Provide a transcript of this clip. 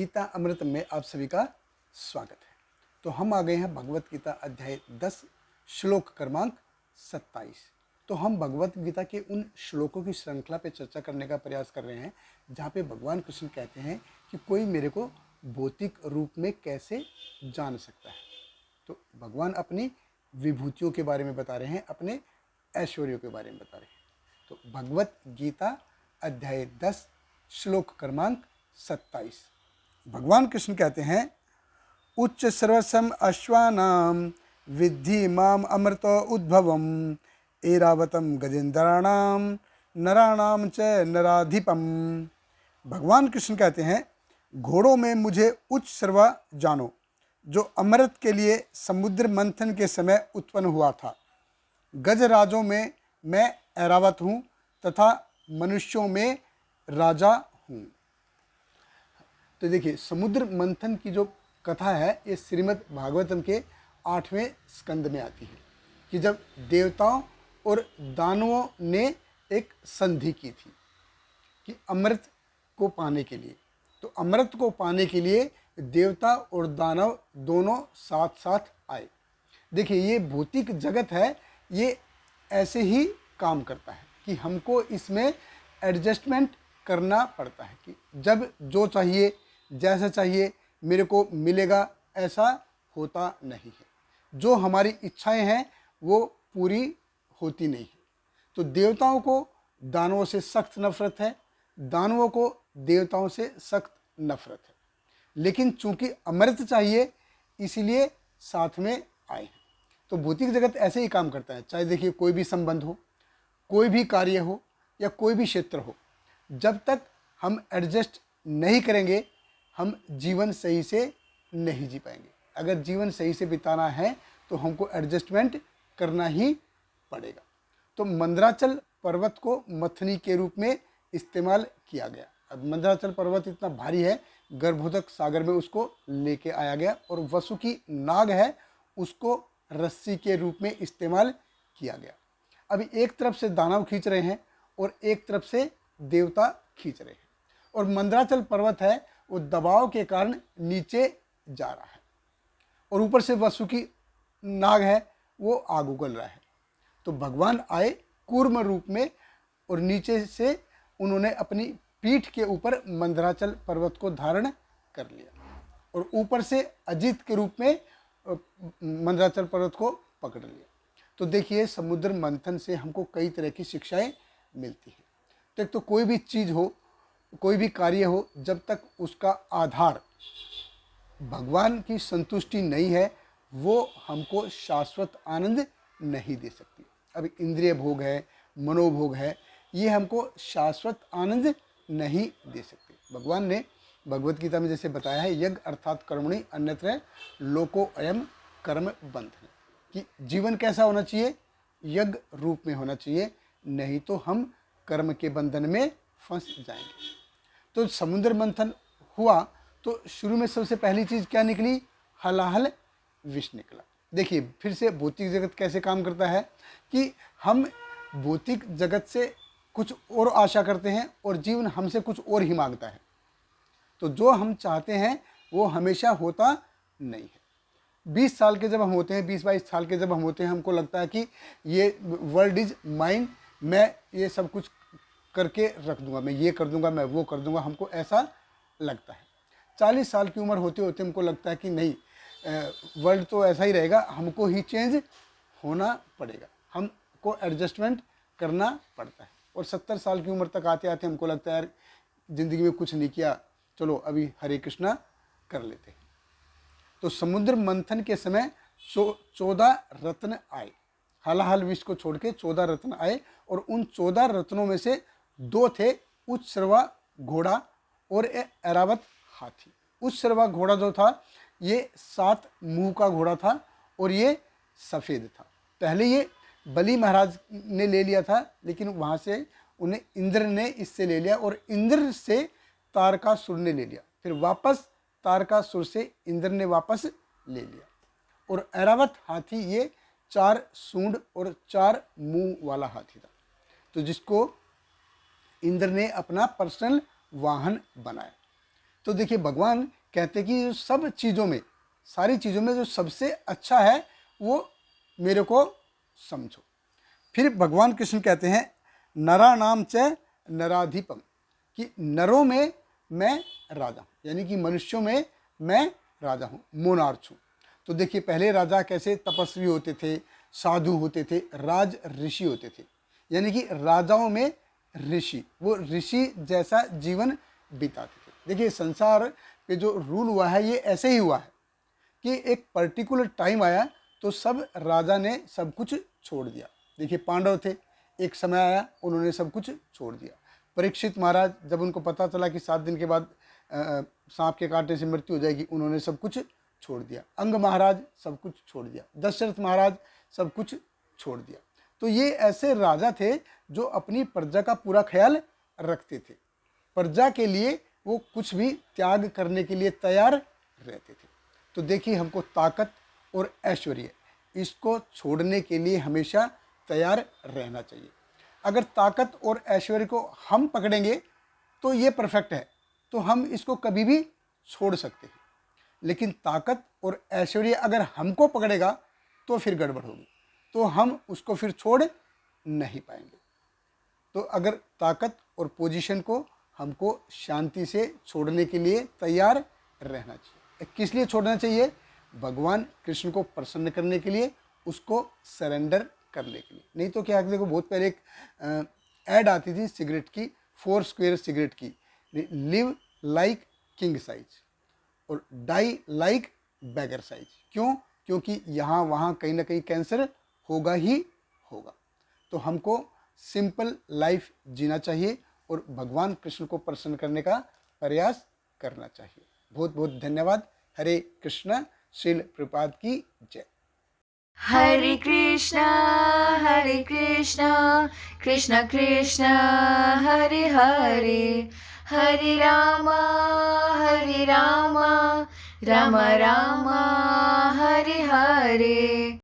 गीता अमृत में आप सभी का स्वागत है। तो हम आ गए हैं भगवत गीता अध्याय 10 श्लोक क्रमांक 27। तो हम भगवत गीता के उन श्लोकों की श्रृंखला पे चर्चा करने का प्रयास कर रहे हैं जहाँ पे भगवान कृष्ण कहते हैं कि कोई मेरे को भौतिक रूप में कैसे जान सकता है। तो भगवान अपनी विभूतियों के बारे में बता रहे हैं, अपने ऐश्वर्यों के बारे में बता रहे हैं। तो भगवत गीता अध्याय 10 श्लोक क्रमांक 27। भगवान कृष्ण कहते हैं, उच्च सर्वसम अश्वानाम विद्धि माम अमृत उद्भवम एरावतम गजेंद्राणाम नराणाम च नराधिपम। भगवान कृष्ण कहते हैं, घोड़ों में मुझे उच्च सर्वा जानो, जो अमृत के लिए समुद्र मंथन के समय उत्पन्न हुआ था। गजराजों में मैं ऐरावत हूँ तथा मनुष्यों में राजा हूँ। तो देखिए, समुद्र मंथन की जो कथा है ये श्रीमद् भागवतम के 8वें स्कंद में आती है कि जब देवताओं और दानवों ने एक संधि की थी कि अमृत को पाने के लिए, तो अमृत को पाने के लिए देवता और दानव दोनों साथ साथ आए। देखिए, ये भौतिक जगत है, ये ऐसे ही काम करता है कि हमको इसमें एडजस्टमेंट करना पड़ता है कि जब जो चाहिए जैसा चाहिए मेरे को मिलेगा, ऐसा होता नहीं है। जो हमारी इच्छाएं हैं वो पूरी होती नहीं है। तो देवताओं को दानवों से सख्त नफरत है, दानवों को देवताओं से सख्त नफरत है, लेकिन चूंकि अमृत चाहिए इसीलिए साथ में आए हैं। तो भौतिक जगत ऐसे ही काम करता है, चाहे देखिए कोई भी संबंध हो, कोई भी कार्य हो या कोई भी क्षेत्र हो, जब तक हम एडजस्ट नहीं करेंगे हम जीवन सही से नहीं जी पाएंगे। अगर जीवन सही से बिताना है तो हमको एडजस्टमेंट करना ही पड़ेगा। तो मंदराचल पर्वत को मथनी के रूप में इस्तेमाल किया गया। अब मंदराचल पर्वत इतना भारी है, गर्भोदक सागर में उसको लेके आया गया, और वसुकी नाग है उसको रस्सी के रूप में इस्तेमाल किया गया। अभी एक तरफ से दानव खींच रहे हैं और एक तरफ से देवता खींच रहे हैं, और मंदराचल पर्वत है वो दबाव के कारण नीचे जा रहा है, और ऊपर से वसुकी नाग है वो आग उगल रहा है। तो भगवान आए कूर्म रूप में और नीचे से उन्होंने अपनी पीठ के ऊपर मंदराचल पर्वत को धारण कर लिया, और ऊपर से अजित के रूप में मंदराचल पर्वत को पकड़ लिया। तो देखिए, समुद्र मंथन से हमको कई तरह की शिक्षाएं मिलती हैं। तो एक तो कोई भी चीज़ हो, कोई भी कार्य हो, जब तक उसका आधार भगवान की संतुष्टि नहीं है वो हमको शाश्वत आनंद नहीं दे सकती। अब इंद्रिय भोग है, मनोभोग है, ये हमको शाश्वत आनंद नहीं दे सकते। भगवान ने भगवत गीता में जैसे बताया है, यज्ञ अर्थात कर्मणि अन्यत्र लोको अयम कर्म बंधन, कि जीवन कैसा होना चाहिए, यज्ञ रूप में होना चाहिए, नहीं तो हम कर्म के बंधन में फंस जाएंगे। तो समुद्र मंथन हुआ तो शुरू में सबसे पहली चीज़ क्या निकली, हलाहल विष निकला। देखिए, फिर से भौतिक जगत कैसे काम करता है कि हम भौतिक जगत से कुछ और आशा करते हैं और जीवन हमसे कुछ और ही मांगता है। तो जो हम चाहते हैं वो हमेशा होता नहीं है। 20 साल के जब हम होते हैं, 20-22 साल के जब हम होते हैं, हमको लगता है कि ये वर्ल्ड इज माइन, मैं ये सब कुछ करके रख दूंगा, मैं ये कर दूंगा, मैं वो कर दूंगा, हमको ऐसा लगता है। 40 साल की उम्र होते होते हमको लगता है कि नहीं, वर्ल्ड तो ऐसा ही रहेगा, हमको ही चेंज होना पड़ेगा, हमको एडजस्टमेंट करना पड़ता है। और 70 साल की उम्र तक आते आते हमको लगता है यार ज़िंदगी में कुछ नहीं किया, चलो अभी हरे कृष्णा कर लेते हैं। तो समुद्र मंथन के समय 14 रत्न आए, हलाहल विष को छोड़ के 14 रत्न आए, और उन 14 रत्नों में से 2 थे उच्चश्रवा घोड़ा और ऐरावत हाथी। उच्चश्रवा घोड़ा जो था ये 7 मुंह का घोड़ा था और ये सफ़ेद था। पहले ये बलि महाराज ने ले लिया था, लेकिन वहाँ से उन्हें इंद्र ने इससे ले लिया, और इंद्र से तारकासुर ने ले लिया, फिर वापस तारकासुर से इंद्र ने वापस ले लिया। और ऐरावत हाथी ये 4 सूंड और 4 मुंह वाला हाथी था, तो जिसको इंद्र ने अपना पर्सनल वाहन बनाया। तो देखिए भगवान कहते हैं कि सब चीज़ों में, सारी चीज़ों में जो सबसे अच्छा है वो मेरे को समझो। फिर भगवान कृष्ण कहते हैं नरा नाम च नराधिपम, कि नरों में मैं राजा हूँ, यानी कि मनुष्यों में मैं राजा हूँ, मोनार्च हूँ। तो देखिए पहले राजा कैसे तपस्वी होते थे, साधु होते थे, राज ऋषि होते थे, यानी कि राजाओं में ऋषि, वो ऋषि जैसा जीवन बिताते थे। देखिए संसार पे जो रूल हुआ है ये ऐसे ही हुआ है कि एक पर्टिकुलर टाइम आया तो सब राजा ने सब कुछ छोड़ दिया। देखिए पांडव थे, एक समय आया उन्होंने सब कुछ छोड़ दिया। परीक्षित महाराज, जब उनको पता चला कि 7 दिन के बाद सांप के कांटे से मृत्यु हो जाएगी, उन्होंने सब कुछ छोड़ दिया। अंग महाराज सब कुछ छोड़ दिया। दशरथ महाराज सब कुछ छोड़ दिया। तो ये ऐसे राजा थे जो अपनी प्रजा का पूरा ख्याल रखते थे, प्रजा के लिए वो कुछ भी त्याग करने के लिए तैयार रहते थे। तो देखिए हमको ताकत और ऐश्वर्य इसको छोड़ने के लिए हमेशा तैयार रहना चाहिए। अगर ताकत और ऐश्वर्य को हम पकड़ेंगे तो ये परफेक्ट है, तो हम इसको कभी भी छोड़ सकते हैं। लेकिन ताकत और ऐश्वर्य अगर हमको पकड़ेगा तो फिर गड़बड़ होगी, तो हम उसको फिर छोड़ नहीं पाएंगे। तो अगर ताकत और पोजीशन को हमको शांति से छोड़ने के लिए तैयार रहना चाहिए। किस लिए छोड़ना चाहिए? भगवान कृष्ण को प्रसन्न करने के लिए, उसको सरेंडर करने के लिए। नहीं तो क्या है, देखो बहुत पहले एक ऐड आती थी सिगरेट की, 4 स्क्वायर सिगरेट की, लिव लाइक किंग साइज और डाई लाइक बैगर साइज। क्यों? क्योंकि यहाँ वहाँ कहीं ना कहीं कैंसर होगा ही होगा। तो हमको सिंपल लाइफ जीना चाहिए और भगवान कृष्ण को प्रसन्न करने का प्रयास करना चाहिए। बहुत बहुत धन्यवाद। हरे कृष्णा। श्रील प्रभुपाद की जय। हरे कृष्णा कृष्ण कृष्ण हरे हरे, हरे रामा राम राम हरे हरे।